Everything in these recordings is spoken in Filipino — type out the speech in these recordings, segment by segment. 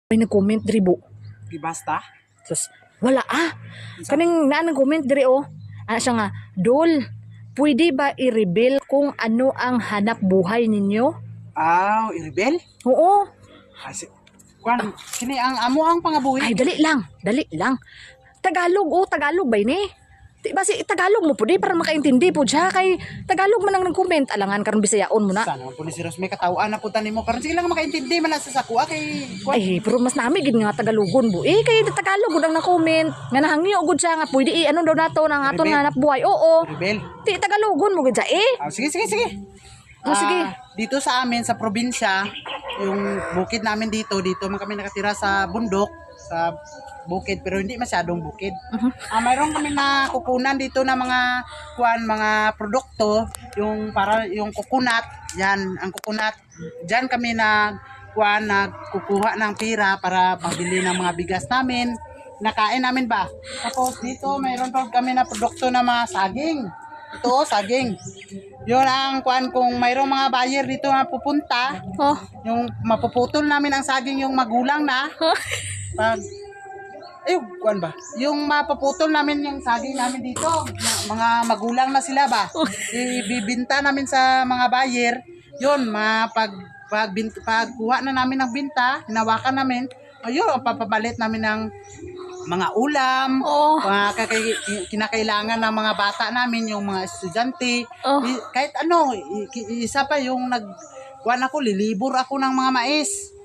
May nag-comment diri bo. Basta? Sus, wala Kaning na nag-comment diri Ano siya nga, Dol, pwede ba i-reveal kung ano ang hanap buhay ninyo? I-rebel? Oo. Kwan, kini ang amo ang pangabuhi. Ay, dali lang. Tagalog, Tagalog ba ini? Diba si Tagalog mo po di para makaintindi po siya kay Tagalog man ang nag-comment alangan karon Bisayaon mo na. Sana po ni si Ros may katawaan na punta nimo karon sige lang makaintindi man sa sakwa kay kwan. Ay, pero mas nami gid nga Tagalogon bo. Kay Tagalog gud ang na-comment. Nga nahangyo gud siya nga pwede ano daw nato nang aton nga hanap buhay. Oo. Rebel. Ti Tagalogon mo gud siya Sige. sige. Dito sa amin sa probinsya, yung bukid namin dito man kami nakatira sa bundok, sa bukid pero hindi masyadong bukid. Mayroon kami na kukunan dito na mga produkto, yung para yung coconut, yan ang coconut. Diyan kami nagkukuha ng pira para pambili ng mga bigas namin. Nakain namin ba? Tapos dito mayroon pa kami na produkto na mga saging. Ito saging. Yun ang kung mayroong mga buyer dito na pupunta, yung mapuputol namin ang saging yung magulang na. Pag ba? Yung mapuputol namin yung saging namin dito, mga magulang na sila ba? Ibibinta namin sa mga buyer. Yun, pagkuha na namin ng binta, hinawakan namin, ayun, papabalit namin ng mga ulam, mga kinakailangan ng mga bata namin, yung mga estudyante, kahit ano, isa pa yung lilibor ako ng mga mais.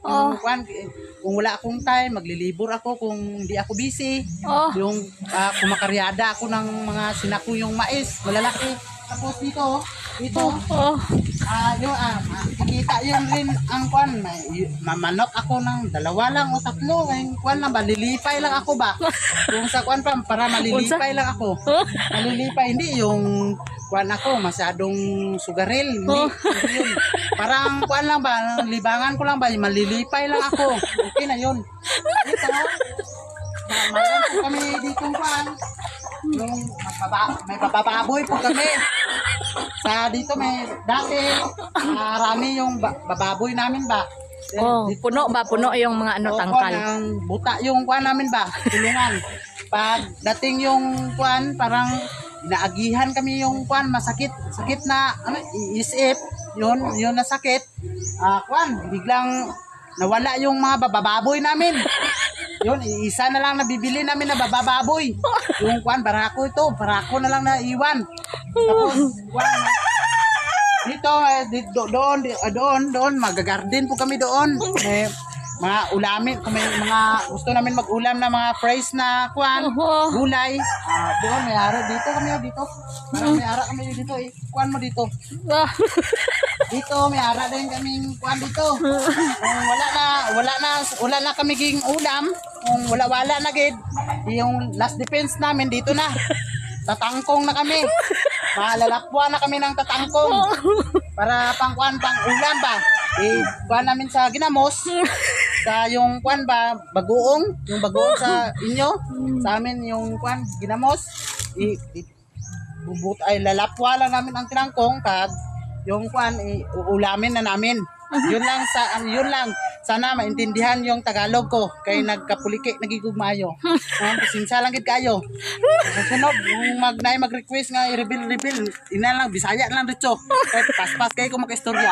Kung wala akong time, maglilibor ako kung hindi ako busy. Yung kumakaryada ako ng mga sinako yung mais, malalaki. Tapos dito, kikita yun rin ang mamanok ako ng 2 lang o 3. Ngayon lang ba, lilipay lang ako ba? Kung sa para malilipay lang ako. Malilipay, hindi yung ako, masyadong sugaril. Hindi yun. Parang lang ba, libangan ko lang ba, malilipay lang ako. Okay na yun. Ito, mayroon po kami dito yung may papababoy po kami. Dito may dati marami yung bababoy namin ba. Puno yung mga tangkal. Buta yung namin ba, tulungan. Pag dating yung parang inaagihan kami yung sakit na iisip, yun na sakit. Biglang nawala yung mga bababoy namin. Yun, isa na lang nabibili namin na bababoy. Yung barako na lang na iwan. Tapos, doon, magagarden po kami doon. May mga ulamin, kung may mga gusto namin mag-ulam na mga fries na gulay. Doon, may ara dito kami dito. Parang may ara kami dito mo dito. Dito, may ara din kaming dito. Kung wala na kami ging ulam, kung wala na gid, yung last defense namin dito na. Tatangkong na kami. Malalakwa na kami ng tatangkong. Para pang ulam ba? Namin sa ginamos. Sa yung bagoong, yung bagoong sa inyo, sa amin yung ginamos. Lalapwa lang namin ang tinangkong kag yung uulamin na namin. Yun lang. Sana maintindihan yung Tagalog ko kay nagkapuliki nagigugmayo. Pasensya lang gid kayo. Susunod yung mag-request nga i-reveal ina lang Bisaya lang dito. Kay paspas kay ko makaistorya.